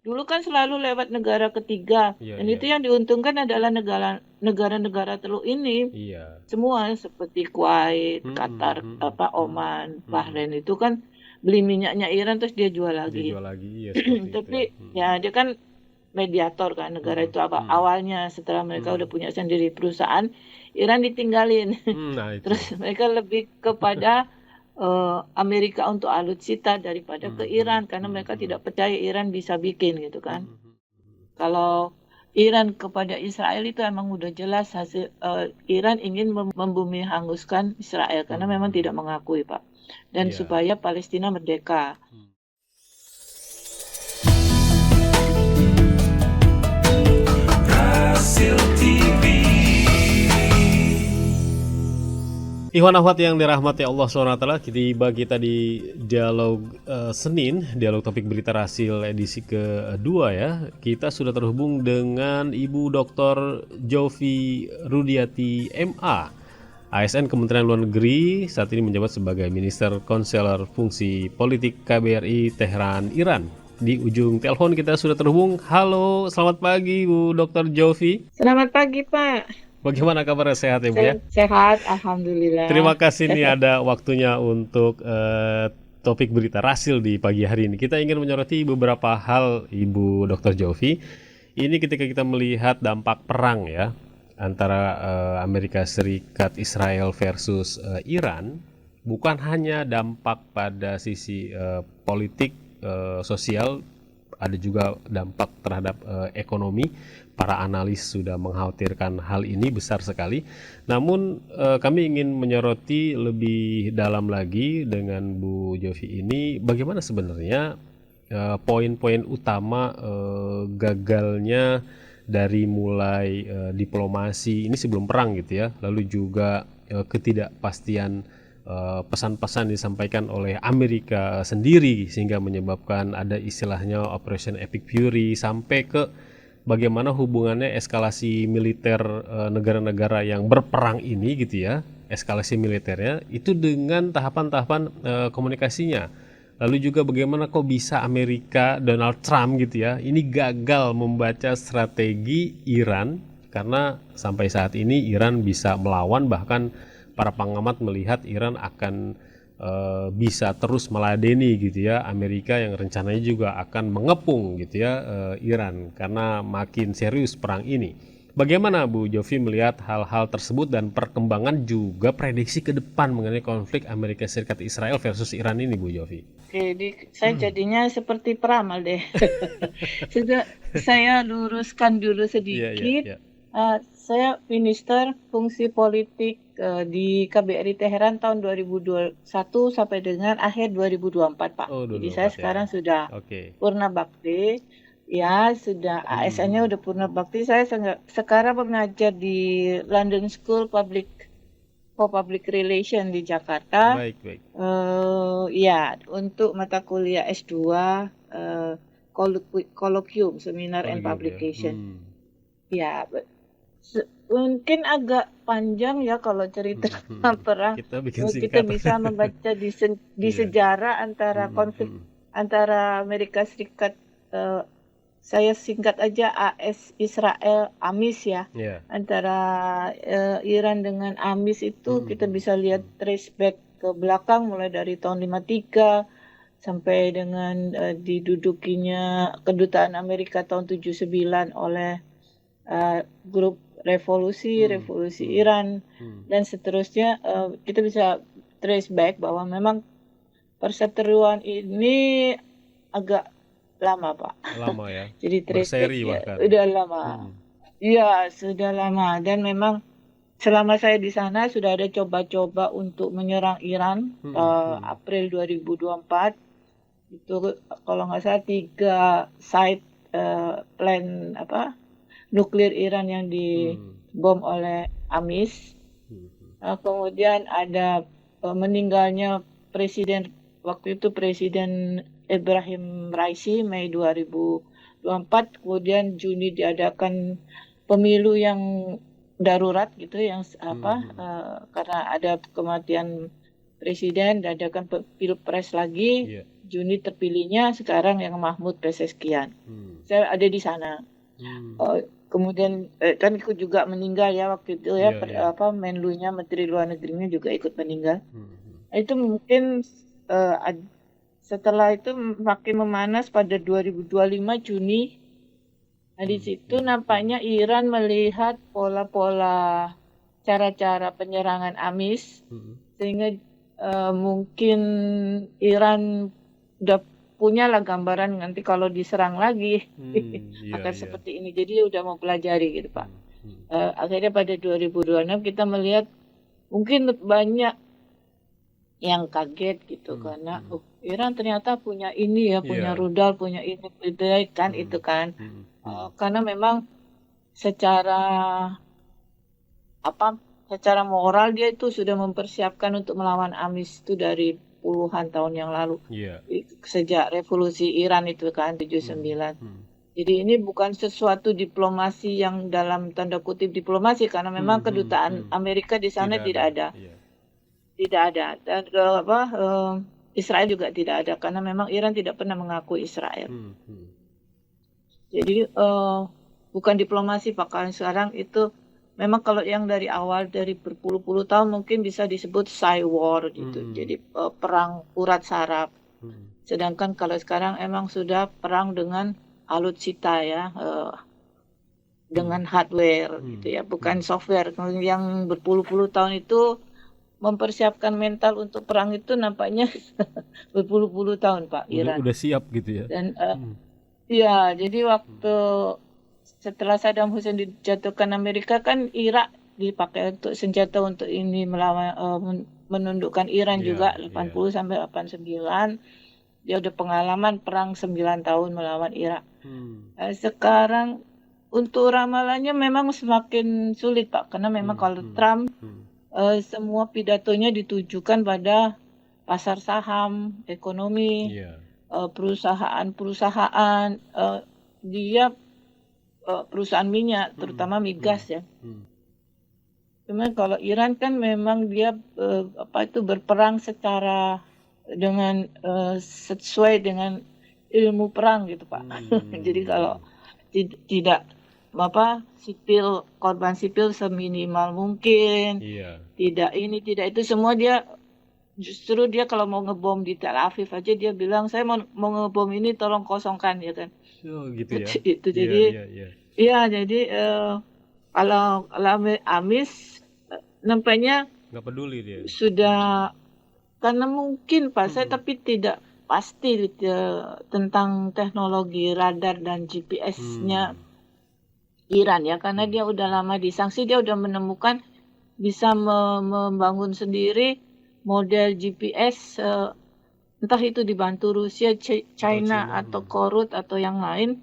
Dulu kan selalu lewat negara ketiga, Iya, dan iya. itu yang diuntungkan adalah negara-negara teluk ini. Iya. Semua seperti Kuwait, Mhm, Qatar, mhm, mhm, Oman, mhm. Bahrain itu kan beli minyaknya Iran terus dia jual Dia lagi. jual lagi, iya seperti itu ya. Tapi Mhm, ya dia kan mediator kan negara mhm, itu mhm, awalnya setelah mereka udah mhm. punya sendiri perusahaan, Iran ditinggalin. Nah Terus itu. mereka lebih kepada Amerika untuk alutsista daripada ke Mhm, Iran karena mereka mhm, tidak percaya Iran bisa bikin gitu kan. mhm, mhm. Kalau Iran kepada Israel itu emang udah jelas hasil Iran ingin membumi hanguskan Israel karena memang Mhm. tidak mengakui Pak dan Iya. supaya Palestina merdeka. Hmm. Hasil TV. Ikhwan akhwat yang dirahmati Allah SWT, kita di dialog Senin, dialog topik berita Rasil edisi kedua ya. Kita sudah terhubung dengan Ibu Dr. Jovi Rudiati MA, ASN Kementerian Luar Negeri, saat ini menjabat sebagai Minister Konselor Fungsi Politik KBRI Tehran, Iran. Di ujung telepon kita sudah terhubung. Halo, selamat pagi Bu Dr. Jovi. Selamat pagi Pak. Bagaimana kabarnya, sehat ya Bu ya? Sehat, alhamdulillah. Terima kasih nih ada waktunya untuk topik berita Rasil di pagi hari ini. Kita ingin menyoroti beberapa hal Ibu Dr. Jovi. Ini ketika kita melihat dampak perang ya antara Amerika Serikat Israel versus Iran, bukan hanya dampak pada sisi politik, sosial, ada juga dampak terhadap ekonomi. Para analis sudah mengkhawatirkan hal ini besar sekali. Namun kami ingin menyoroti lebih dalam lagi dengan Bu Jovi ini, bagaimana sebenarnya poin-poin utama gagalnya dari mulai diplomasi ini sebelum perang gitu ya, lalu juga ketidakpastian pesan-pesan disampaikan oleh Amerika sendiri sehingga menyebabkan ada istilahnya Operation Epic Fury, sampai ke bagaimana hubungannya eskalasi militer negara-negara yang berperang ini gitu ya, eskalasi militernya itu dengan tahapan-tahapan komunikasinya. Lalu juga bagaimana kok bisa Amerika Donald Trump gitu ya, ini gagal membaca strategi Iran, karena sampai saat ini Iran bisa melawan, bahkan para pengamat melihat Iran akan bisa terus meladeni gitu ya Amerika yang rencananya juga akan mengepung gitu ya Iran karena makin serius perang ini. Bagaimana Bu Jovi melihat hal-hal tersebut dan perkembangan juga prediksi ke depan mengenai konflik Amerika Serikat Israel versus Iran ini, Bu Jovi? Oke, saya jadinya seperti peramal deh. Sudah saya luruskan dulu Iya, iya, sedikit. iya. Saya Minister Fungsi Politik di KBRI Teheran tahun 2021 sampai dengan akhir 2024, Pak. Oh, Jadi saya 2024 ya. sekarang sudah Oke. purna bakti. Ya, sudah ASN-nya udah purna bakti. Saya sekarang mengajar di London School for Public Relation di Jakarta. Baik, baik. Ya, untuk mata kuliah S2 Colloquium Seminar and Kolegium ya. Publication. Ya, mungkin agak panjang ya kalau cerita perang. Kita bikin Kita singkat. bisa membaca di Iya. sejarah antara konflik antara Amerika Serikat, saya singkat aja AS Israel AMIS ya. Iya. Antara Iran dengan AMIS itu kita bisa lihat trace back ke belakang mulai dari tahun 53 sampai dengan didudukinya kedutaan Amerika tahun 79 oleh grup revolusi Iran dan seterusnya. Kita bisa trace back bahwa memang perseteruan ini agak lama, Pak. Lama ya. Jadi trace back Berseri ya bahkan. udah lama. Iya, sudah lama, dan memang selama saya di sana sudah ada coba-coba untuk menyerang Iran April 2024. Itu kalau nggak salah 3 site plan nuklir Iran yang dibom oleh AMIS. Kemudian ada meninggalnya waktu itu Presiden Ibrahim Raisi Mei 2024. Kemudian Juni diadakan pemilu yang darurat gitu, yang karena ada kematian presiden, diadakan pilpres lagi. Juni terpilihnya sekarang yang Mahmud Pezeshkian. saya ada di sana. Kemudian kan ikut juga meninggal ya waktu itu ya, Iya, iya. Menlunya, Menteri Luar Negerinya juga ikut meninggal. Hmm. Itu mungkin setelah itu makin memanas pada 2025 Juni. Nah, di situ nampaknya Iran melihat pola-pola cara-cara penyerangan Amis, sehingga mungkin Iran udah punya lah gambaran nanti kalau diserang lagi akan Iya. seperti ini. Jadi udah mau pelajari gitu Pak. Akhirnya pada 2026 kita melihat mungkin banyak yang kaget gitu karena Iran ternyata punya ini ya, punya Iya. rudal, punya ini, kan itu kan. Karena memang secara secara moral dia itu sudah mempersiapkan untuk melawan Amis itu dari puluhan tahun yang lalu. Iya. Sejak revolusi Iran itu kan 79. Jadi ini bukan sesuatu diplomasi yang dalam tanda kutip diplomasi karena memang kedutaan Amerika di sana tidak ada. Iya. Tidak ada. Dan Israel juga tidak ada karena memang Iran tidak pernah mengakui Israel. Jadi bukan diplomasi Pak, kan sekarang itu memang kalau yang dari awal dari berpuluh-puluh tahun mungkin bisa disebut cyber war gitu. Jadi perang urat saraf. Sedangkan kalau sekarang emang sudah perang dengan alutsista ya, dengan hardware gitu ya, bukan software. Yang berpuluh-puluh tahun itu mempersiapkan mental untuk perang itu nampaknya berpuluh-puluh tahun Pak Iran. Udah siap gitu ya. Dan ya, jadi waktu setelah Saddam Hussein dijatuhkan Amerika kan Irak dipakai untuk senjata untuk ini melawan menundukkan Iran juga 80 sampai 89. Dia udah pengalaman perang 9 tahun melawan Irak. Sekarang untuk ramalannya memang semakin sulit Pak, karena memang kalau Trump semua pidatonya ditujukan pada pasar saham, ekonomi, perusahaan-perusahaan, dia perusahaan minyak, terutama migas ya. Cuman kalau Iran kan memang dia berperang secara dengan sesuai dengan ilmu perang gitu Pak. Jadi kalau tidak korban sipil seminimal mungkin, tidak ini tidak itu semua dia. Justru dia kalau mau ngebom di Tel Aviv aja dia bilang saya mau ngebom ini tolong kosongkan ya kan. Gitu ya. Itu jadi iya jadi kalau Amis nampaknya nggak peduli dia. Sudah karena mungkin Pak saya tapi tidak pasti tentang teknologi radar dan GPS-nya Iran ya, karena dia udah lama disanksi, dia udah menemukan bisa membangun sendiri model GPS, entah itu dibantu Rusia, China atau Korut atau yang lain,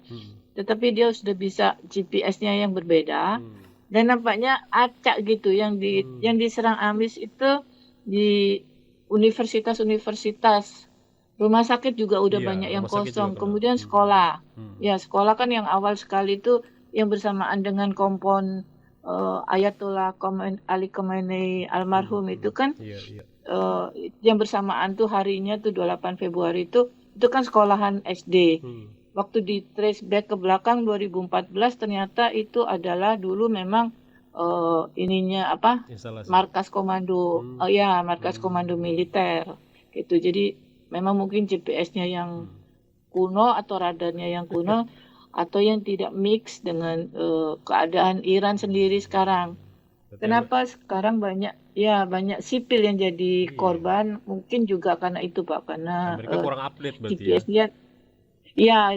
tetapi dia sudah bisa GPS-nya yang berbeda. Dan nampaknya acak gitu yang diserang Amis itu di universitas-universitas. Rumah sakit juga udah banyak yang kosong. Kemudian sekolah. Ya, sekolah kan yang awal sekali itu yang bersamaan dengan kompon Ayatollah Ali Khamenei almarhum itu kan yang bersamaan tuh harinya tuh 28 Februari itu kan sekolahan SD. Waktu di trace back ke belakang 2014 ternyata itu adalah dulu memang markas komando markas komando militer gitu. Jadi memang mungkin GPS-nya yang kuno atau radarnya yang kuno atau yang tidak mix dengan keadaan Iran sendiri sekarang. Kenapa sekarang banyak sipil yang jadi korban, mungkin juga karena itu Pak, karena mereka kurang update berarti GPS-nya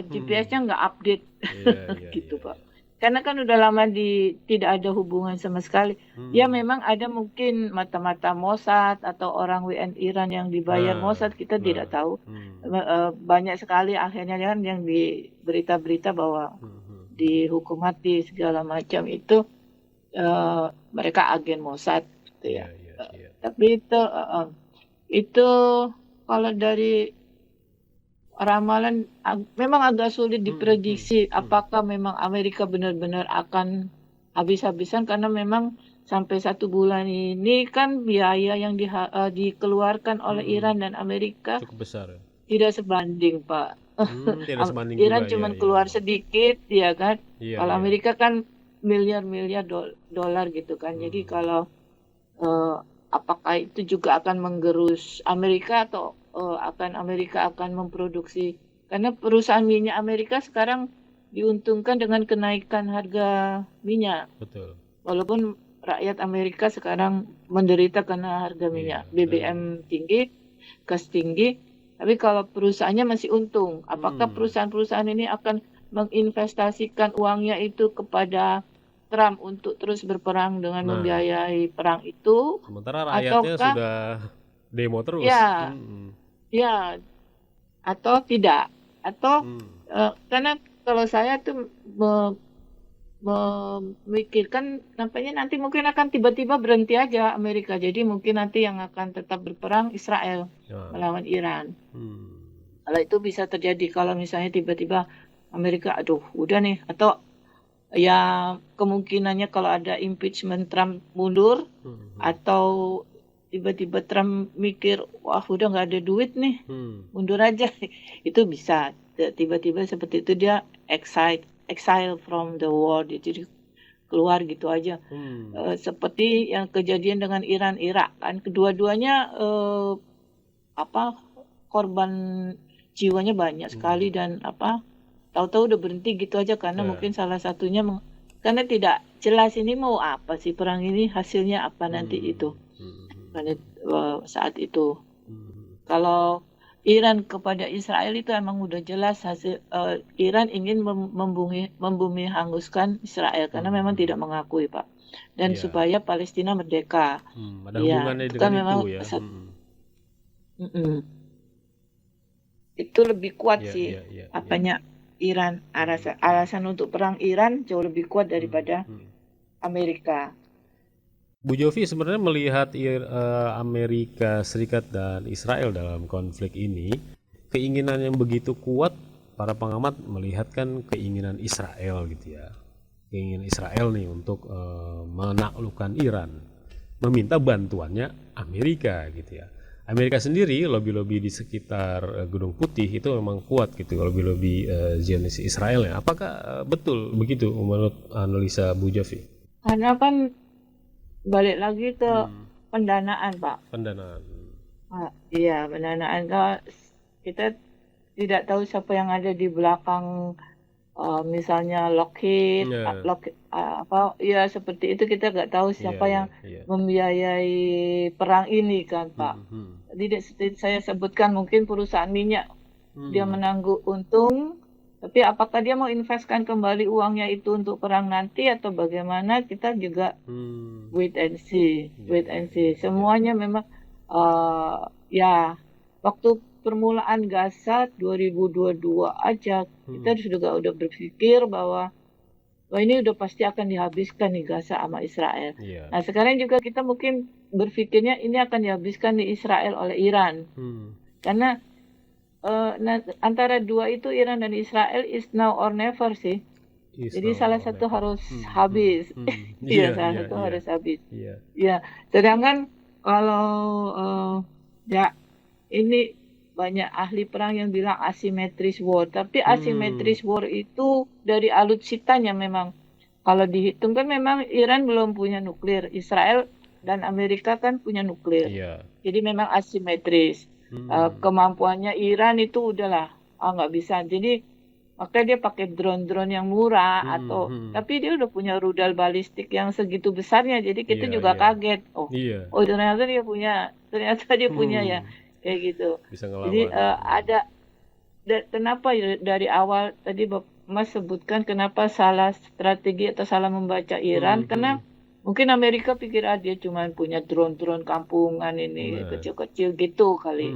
GPS-nya nggak update gitu Pak. Karena kan udah lama tidak ada hubungan sama sekali. Ya memang ada mungkin mata-mata Mossad atau orang WNI Iran yang dibayar Mossad, kita tidak tahu. Banyak sekali akhirnya kan yang di berita-berita bahwa dihukum mati segala macam itu mereka agen Mossad gitu ya. Tapi itu kalau dari ramalan memang agak sulit diprediksi apakah memang Amerika benar-benar akan habis-habisan, karena memang sampai 1 bulan ini kan biaya yang dikeluarkan oleh Iran dan Amerika cukup besar. Tidak sebanding Pak. Tidak sebanding Iran juga ya, cuman ya, keluar ya. sedikit, ya kan? Iya, Kalau iya. Amerika kan miliar-miliar dolar gitu kan. Jadi Hmm. kalau eh, apakah itu juga akan menggerus Amerika atau Amerika akan memproduksi, karena perusahaan minyak Amerika sekarang diuntungkan dengan kenaikan harga minyak. Betul. Walaupun rakyat Amerika sekarang menderita karena harga Iya, minyak dan BBM tinggi, gas tinggi, tapi kalau perusahaannya masih untung. Apakah hmm. perusahaan-perusahaan ini akan menginvestasikan uangnya itu kepada Trump untuk terus berperang dengan Nah, membiayai perang itu, sementara rakyatnya ataukah sudah demo terus. ya, ya, atau tidak, atau Hmm. karena kalau saya tuh memikirkan nampaknya nanti mungkin akan tiba-tiba berhenti aja Amerika. Jadi mungkin nanti yang akan tetap berperang Israel Ya. melawan Iran. Hmm. Kalau itu bisa terjadi kalau misalnya tiba-tiba Amerika, aduh, udah nih, atau ya kemungkinannya kalau ada impeachment Trump mundur, atau tiba-tiba Trump mikir, wah udah nggak ada duit nih, mundur aja, itu bisa tiba-tiba seperti itu dia exile from the war, jadi keluar gitu aja. Seperti yang kejadian dengan Iran Irak kan, kedua-duanya korban jiwanya banyak sekali, dan tahu-tahu udah berhenti gitu aja karena mungkin salah satunya karena tidak jelas ini mau apa sih perang ini, hasilnya apa nanti itu saat itu. Kalau Iran kepada Israel itu emang udah jelas hasil, Iran ingin membumi hanguskan Israel karena memang tidak mengakui, Pak, dan Iya. supaya Palestina merdeka. Ada Iya, hubungannya itu dengan kan memang itu ya. itu lebih kuat Iya, sih iya, iya, iya. apanya Iran, alasan untuk perang Iran jauh lebih kuat daripada Amerika. Bu Jovi sebenarnya melihat Amerika Serikat dan Israel dalam konflik ini, keinginan yang begitu kuat, para pengamat melihat kan keinginan Israel gitu ya. Keinginan Israel nih untuk menaklukkan Iran, meminta bantuannya Amerika gitu ya. Amerika sendiri lobby-lobby di sekitar Gedung Putih itu memang kuat gitu, lobby-lobby Zionis Israel ya. Apakah betul begitu menurut analisa Bu Jovi? Karena kan balik lagi ke pendanaan, Pak. Pendanaan. Iya, pendanaan. Kita tidak tahu siapa yang ada di belakang, misalnya Lockheed, ya seperti itu, kita nggak tahu siapa yang membiayai perang ini kan, Pak. Jadi seperti saya sebutkan, mungkin perusahaan minyak dia menangguh untung, tapi apakah dia mau investkan kembali uangnya itu untuk perang nanti atau bagaimana, kita juga wait and see. Semuanya memang ya waktu permulaan Gaza 2022 aja kita udah berpikir bahwa ini udah pasti akan dihabiskan nih Gaza sama Israel. Nah sekarang juga kita mungkin berpikirnya ini akan dihabiskan di Israel oleh Iran, karena antara dua itu, Iran dan Israel, is now or never sih. Jadi salah satu harus habis. Iya, salah satu harus habis. Ya, sedangkan kalau ya ini banyak ahli perang yang bilang asymmetric war, tapi asymmetric war itu dari alutsistanya memang. Kalau dihitung kan memang Iran belum punya nuklir, Israel dan Amerika kan punya nuklir. Jadi memang asimetris. Kemampuannya Iran itu udahlah nggak bisa. Jadi makanya dia pakai drone-drone yang murah, tapi dia udah punya rudal balistik yang segitu besarnya. Jadi kita juga kaget. Ternyata dia punya ya. Kayak gitu. Jadi ada kenapa dari awal tadi Mas sebutkan kenapa salah strategi atau salah membaca Iran, karena mungkin Amerika pikir dia cuma punya drone-drone kampungan ini kecil-kecil gitu kali.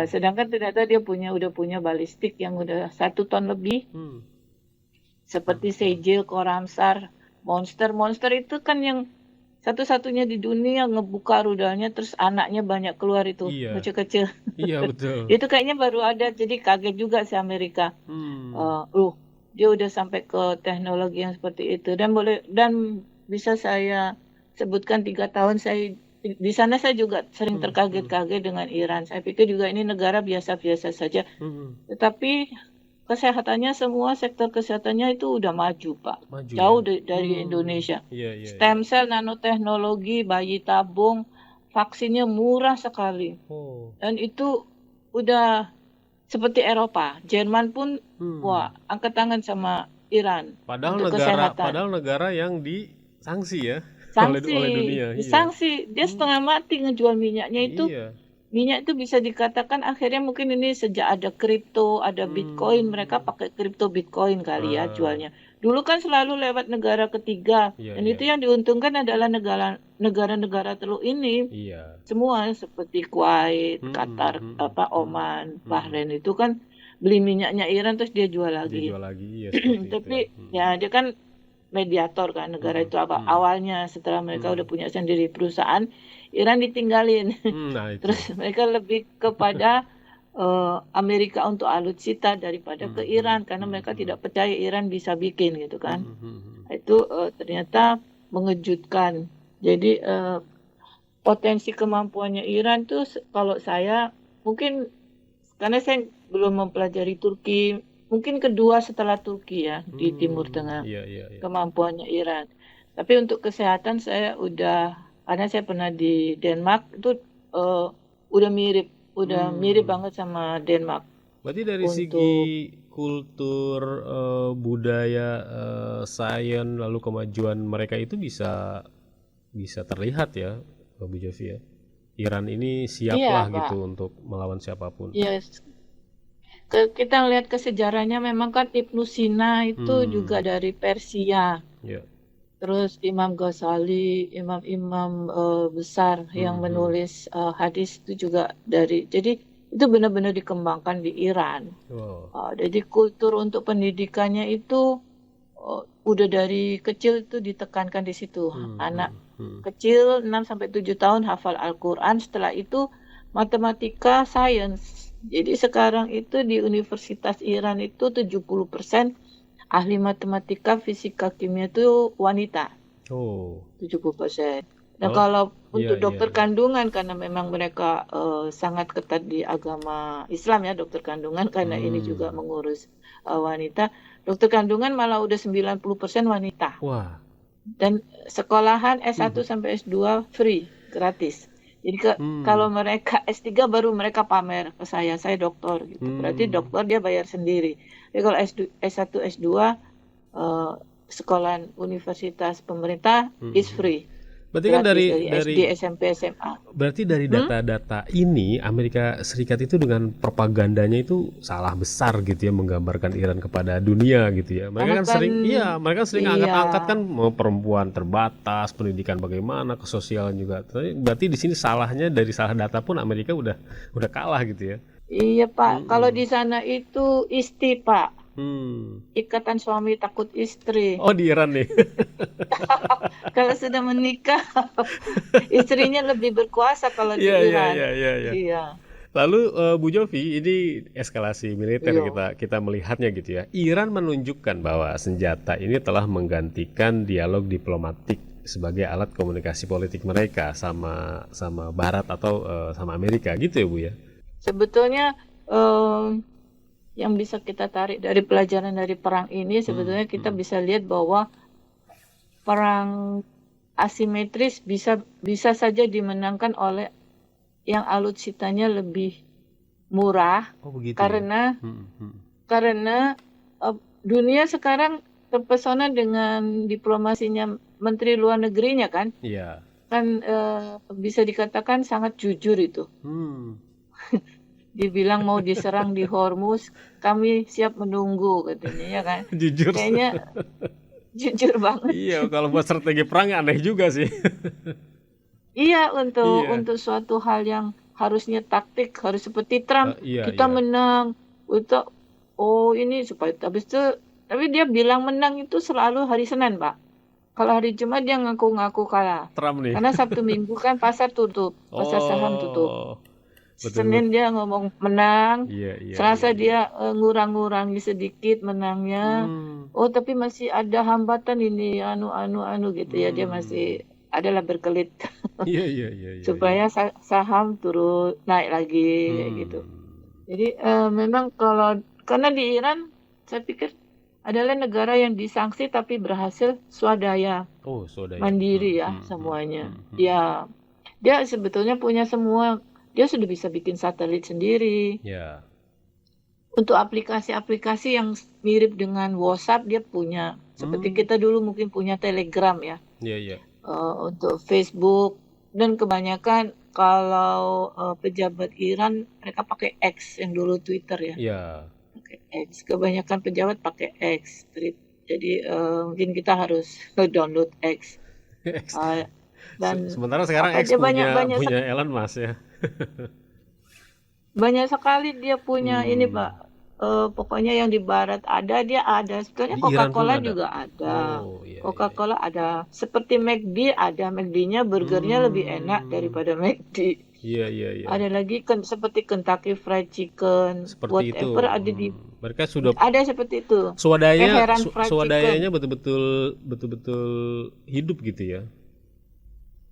Sedangkan ternyata dia udah punya balistik yang udah 1 ton lebih. Seperti Sejil, Koramsar, Monster itu kan yang satu-satunya di dunia ngebuka rudalnya terus anaknya banyak keluar itu, kecil-kecil. Iya betul. Itu kayaknya baru ada, jadi kaget juga si Amerika. Dia udah sampai ke teknologi yang seperti itu, dan bisa saya sebutkan 3 tahun saya di sana saya juga sering Hmm, hmm, terkaget-kaget dengan Iran. Saya pikir juga ini negara biasa-biasa saja. hmm. Tetapi kesehatannya, semua sektor kesehatannya itu udah maju, Pak. Maju ya. Jauh dari Indonesia. Iya, iya, iya. Stem cell, nanoteknologi, bayi tabung, vaksinnya murah sekali. Oh. Dan itu udah seperti Eropa. Jerman pun, wah, angkat tangan sama Iran untuk kesehatan. Padahal negara yang disanksi ya oleh Sanksi, dunia. Iya. sanksi. Dia setengah mati ngejual minyaknya itu. Iya. Minyak itu bisa dikatakan akhirnya mungkin ini sejak ada kripto, ada Bitcoin, mereka pakai kripto Bitcoin kali ya jualnya. Dulu kan selalu lewat negara ketiga, Iya, dan iya. itu yang diuntungkan adalah negara-negara teluk ini. Iya. Semua seperti Kuwait, Qatar, Oman, Bahrain itu kan beli minyaknya Iran terus dia jual lagi. Dijual lagi, iya seperti Tapi itu. ya dia kan mediator kan, negara itu awalnya setelah mereka udah punya sendiri perusahaan, Iran ditinggalin. Nah, itu. Terus mereka lebih kepada Amerika untuk alutsista daripada ke Iran karena mereka tidak percaya Iran bisa bikin gitu kan. Itu ternyata mengejutkan. Jadi potensi kemampuannya Iran tuh kalau saya mungkin karena saya belum mempelajari Turki, mungkin kedua setelah Turki ya di Timur Tengah. Iya, iya, iya. Kemampuannya Iran. Tapi untuk kesehatan saya karena saya pernah di Denmark itu udah mirip banget sama Denmark. Berarti dari segi kultur, budaya, sains, lalu kemajuan mereka itu bisa terlihat ya, Bu Jovi ya. Iran ini siaplah Iya, gitu Pak. untuk melawan siapapun. Yes. Kita lihat ke sejarahnya memang kan Ibnu Sina itu juga dari Persia. Ya. Terus Imam Ghazali, imam-imam besar yang menulis hadis itu juga jadi itu benar-benar dikembangkan di Iran. Wow. Jadi kultur untuk pendidikannya itu udah dari kecil itu ditekankan di situ. Anak kecil 6-7 tahun hafal Al-Quran, setelah itu matematika, sains. Jadi sekarang itu di Universitas Iran itu 70% ahli matematika, fisika, kimia itu wanita. 70%. Nah kalau untuk dokter kandungan, karena memang mereka sangat ketat di agama Islam ya, dokter kandungan, karena ini juga mengurus wanita. Dokter kandungan malah udah 90% wanita. Wah. Dan sekolahan S1 sampai S2 free, gratis. Jadi kalau mereka S3 baru mereka pamer ke saya dokter gitu. Berarti dokter dia bayar sendiri. Jadi kalau S1, S2 sekolahan universitas pemerintah is free. Berarti kan dari SD, SMP, SMA. Berarti dari data-data ini Amerika Serikat itu dengan propagandanya itu salah besar gitu ya, menggambarkan Iran kepada dunia gitu ya. Mereka kan sering angkat-angkat kan mau perempuan terbatas, pendidikan bagaimana, kesosialan juga. Berarti di sini salahnya dari salah data pun Amerika udah kalah gitu ya. Iya, Pak. Kalau di sana itu isti, Pak. Ikatan suami takut istri. Oh, di Iran nih. Kalau sudah menikah, istrinya lebih berkuasa kalau di Iran. Iya. Lalu Bu Jovi, ini eskalasi militer kita melihatnya gitu ya. Iran menunjukkan bahwa senjata ini telah menggantikan dialog diplomatik sebagai alat komunikasi politik mereka sama Barat atau sama Amerika gitu ya Bu ya. Sebetulnya yang bisa kita tarik dari pelajaran dari perang ini, sebetulnya kita bisa lihat bahwa perang asimetris bisa saja dimenangkan oleh yang alutsistanya lebih murah. Karena dunia sekarang terpesona dengan diplomasinya Menteri Luar Negerinya kan. Iya. Kan bisa dikatakan sangat jujur itu. Dibilang mau diserang di Hormuz, kami siap menunggu katanya ya kan. Jujur. Kayaknya jujur banget. Iya, kalau buat strategi perang aneh juga sih. Iya, untuk suatu hal yang harusnya taktik, harus seperti Trump, kita menang. Ini supaya habis itu, tapi dia bilang menang itu selalu hari Senin, Pak. Kalau hari Jumat dia ngaku-ngaku kalah. Trump nih. Karena Sabtu Minggu kan pasar tutup, pasar saham tutup. Senin dia ngomong menang, Selasa dia ngurang-ngurangi sedikit menangnya. Tapi masih ada hambatan ini, anu gitu ya, dia masih adalah berkelit. Iya, iya, iya, iya, iya. supaya saham turun naik lagi kayak gitu. Jadi memang karena di Iran saya pikir adalah negara yang disanksi tapi berhasil swadaya Oh, swadaya. mandiri ya semuanya. Ya, dia sebetulnya punya semua. Dia sudah bisa bikin satelit sendiri. Ya. Untuk aplikasi-aplikasi yang mirip dengan WhatsApp dia punya. Seperti kita dulu mungkin punya Telegram ya. Iya, iya. Untuk Facebook dan kebanyakan kalau pejabat Iran mereka pakai X yang dulu Twitter ya. Iya. Pakai X. Kebanyakan pejabat pakai X. Jadi mungkin kita harus download X. X. Dan Sementara sekarang X punya Elon Musk ya. Banyak sekali dia punya ini Pak. Pokoknya yang di barat ada, dia ada. Sebetulnya Di Iran pun Coca-Cola ada? juga ada. Oh, iya, Coca-Cola ada. Seperti McD ada. McD-nya burgernya lebih enak daripada McD. Iya, iya, iya. Ada lagi seperti Kentucky Fried Chicken, Seperti itu. whatever ada di. Mereka sudah Ada seperti itu. swadayanya betul-betul hidup gitu ya.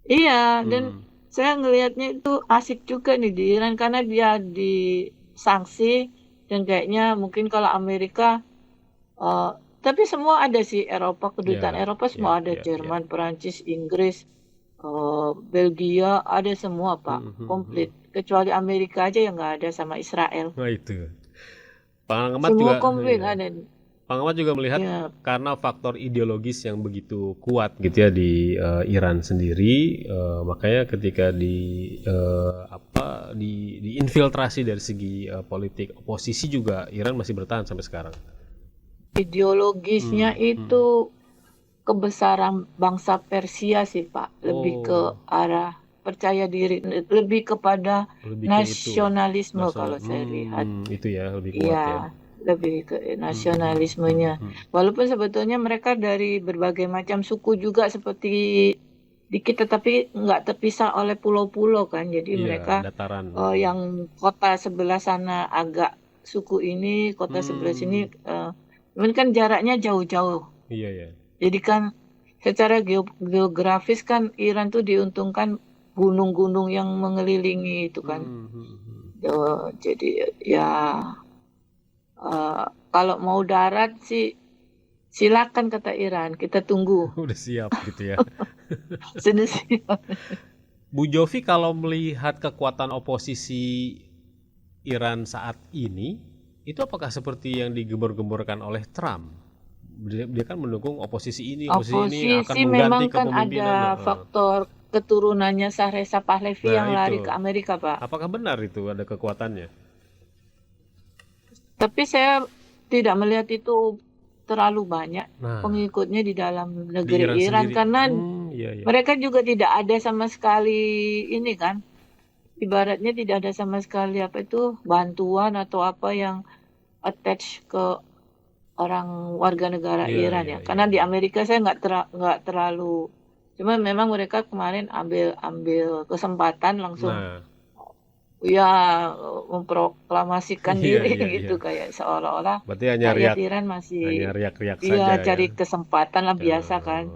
Iya, dan saya ngelihatnya itu asik juga nih di Iran karena dia disanksi dan kayaknya mungkin kalau Amerika tapi semua ada sih Eropa, kedutaan Eropa semua ada, Jerman, Perancis, Inggris, Belgia ada semua Pak, komplit. Kecuali Amerika aja yang nggak ada sama Israel. Nah itu. Pengamat Semua juga komplit ada. Pengamat juga melihat karena faktor ideologis yang begitu kuat gitu ya di Iran sendiri, makanya ketika diinfiltrasi dari segi politik oposisi juga Iran masih bertahan sampai sekarang. Ideologisnya itu kebesaran bangsa Persia sih Pak, lebih ke arah percaya diri, lebih kepada nasionalisme kalau saya lihat. Itu ya lebih kuat ya. Lebih ke nasionalismenya. Walaupun sebetulnya mereka dari berbagai macam suku juga seperti di kita, tapi nggak terpisah oleh pulau-pulau kan. Jadi mereka yang kota sebelah sana agak suku ini, kota sebelah sini, kan jaraknya jauh-jauh. Iya, iya. Jadi kan secara geografis kan Iran tuh diuntungkan gunung-gunung yang mengelilingi itu kan. Jadi ya kalau mau darat sih silakan kata Iran, kita tunggu. Udah siap gitu ya. Sudah siap. Bu Jovi kalau melihat kekuatan oposisi Iran saat ini, itu apakah seperti yang digembar-gemborkan oleh Trump? Dia kan mendukung oposisi ini akan mengganti memang kan kepemimpinan. ada faktor keturunannya Reza Pahlavi yang lari ke Amerika, Pak. Apakah benar itu ada kekuatannya? Tapi saya tidak melihat itu terlalu banyak pengikutnya di dalam negeri Iran karena mereka juga tidak ada sama sekali ini kan. Ibaratnya tidak ada sama sekali bantuan atau apa yang attach ke orang warga negara Iran ya. Karena di Amerika saya nggak terlalu, cuma memang mereka kemarin ambil kesempatan langsung memproklamasikan diri gitu kayak seolah-olah rakyat Iran masih riak-riak saja cari kesempatan lah biasa kan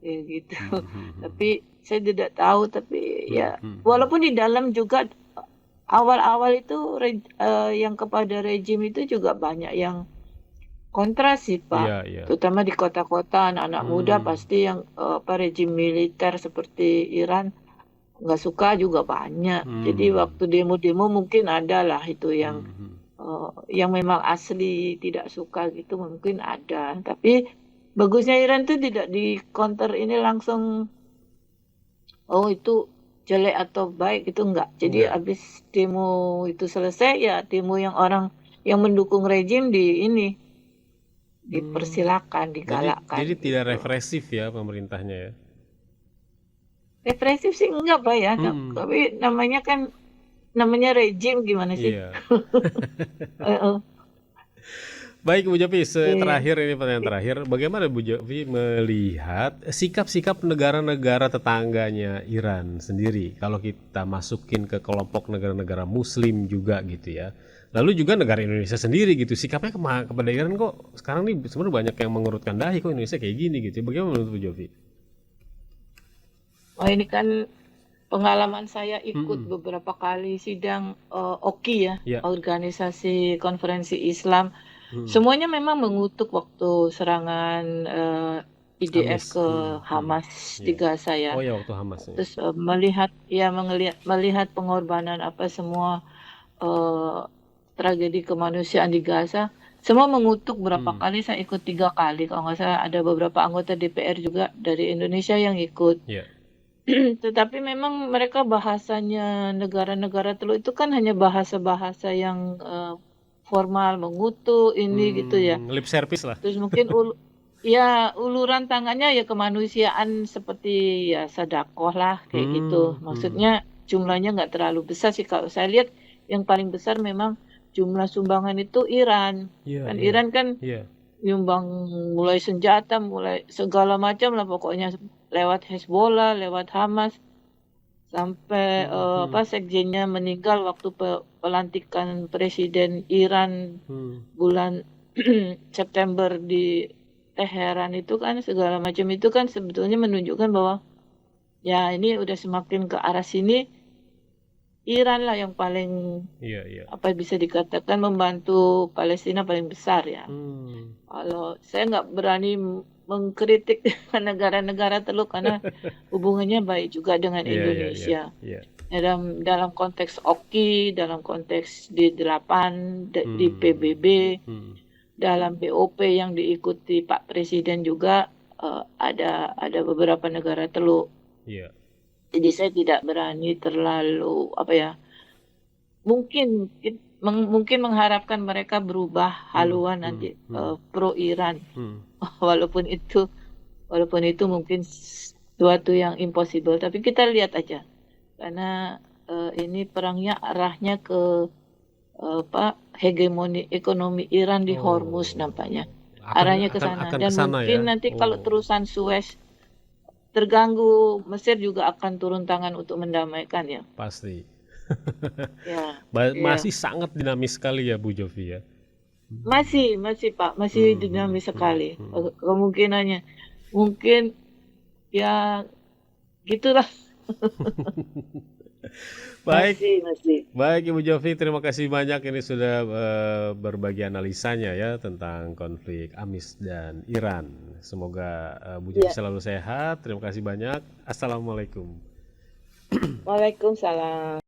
ya gitu. Tapi saya tidak tahu, tapi ya walaupun di dalam juga awal-awal itu yang kepada rejim itu juga banyak yang kontra sih Pak, terutama di kota-kota anak-anak muda pasti yang rejim militer seperti Iran nggak suka juga banyak. Jadi waktu demo-demo mungkin ada lah itu yang memang asli tidak suka gitu mungkin ada. Tapi bagusnya Iran tuh tidak di counter ini langsung itu jelek atau baik itu enggak. Jadi habis demo itu selesai ya demo yang orang yang mendukung rejim dipersilakan, digalakkan. Jadi tidak represif ya pemerintahnya ya. Represif sih enggak Pak ya, tapi namanya rejim gimana sih? Iya. Baik Bu Jovi, pertanyaan terakhir, bagaimana Bu Jovi melihat sikap-sikap negara-negara tetangganya Iran sendiri kalau kita masukin ke kelompok negara-negara Muslim juga gitu ya? Lalu juga negara Indonesia sendiri gitu, sikapnya kepada Iran kok sekarang nih sebenarnya banyak yang mengurutkan dahi kok Indonesia kayak gini gitu. Bagaimana menurut Bu Jovi? Ini kan pengalaman saya ikut Mm-mm. beberapa kali sidang OKI ya, Ya. Organisasi Konferensi Islam. Mm-mm. Semuanya memang mengutuk waktu serangan IDF Amis. ke Mm-mm. Hamas di Ya. Gaza ya. Oh ya, waktu Hamas ya. Terus melihat pengorbanan apa semua eh, tragedi kemanusiaan di Gaza. Semua mengutuk berapa kali, saya ikut 3 kali. Kalau nggak salah ada beberapa anggota DPR juga dari Indonesia yang ikut. Ya. Tetapi memang mereka bahasanya negara-negara teluk itu kan hanya bahasa-bahasa yang formal, mengutuk ini gitu ya. Lip service lah. Terus mungkin ya uluran tangannya ya kemanusiaan seperti ya sedekah lah kayak gitu. Maksudnya jumlahnya nggak terlalu besar sih kalau saya lihat. Yang paling besar memang jumlah sumbangan itu Iran. Iya, Kan iya. Iran kan Iya. nyumbang mulai senjata, mulai segala macam lah pokoknya lewat Hezbollah, lewat Hamas sampai sekjennya meninggal waktu pelantikan presiden Iran bulan September di Teheran itu kan segala macam itu kan sebetulnya menunjukkan bahwa ya ini udah semakin ke arah sini. Iran lah yang paling Iya, iya. apa bisa dikatakan membantu Palestina paling besar ya. Kalau saya nggak berani mengkritik negara-negara teluk karena hubungannya baik juga dengan Iya, iya, iya. Indonesia. Iya. Dalam konteks OKI, dalam konteks D8, di PBB, dalam BOP yang diikuti Pak Presiden juga ada beberapa negara teluk. Iya. Jadi saya tidak berani terlalu mungkin mengharapkan mereka berubah haluan nanti pro Iran. Walaupun itu mungkin suatu yang impossible, tapi kita lihat aja. Karena ini perangnya arahnya ke hegemoni ekonomi Iran di Hormuz nampaknya. Arahnya ke sana. Dan mungkin ya. nanti kalau terusan Suez terganggu, Mesir juga akan turun tangan untuk mendamaikan ya. Pasti. Ya. Masih sangat dinamis sekali ya Bu Jovi ya. Masih Pak, masih dinamis sekali. Kemungkinannya mungkin ya gitulah. Baik. Masih. Baik Ibu Jovi, terima kasih banyak ini sudah berbagi analisanya ya tentang konflik Amis dan Iran. Semoga Bu Jovi selalu sehat. Terima kasih banyak. Assalamualaikum. Waalaikumsalam.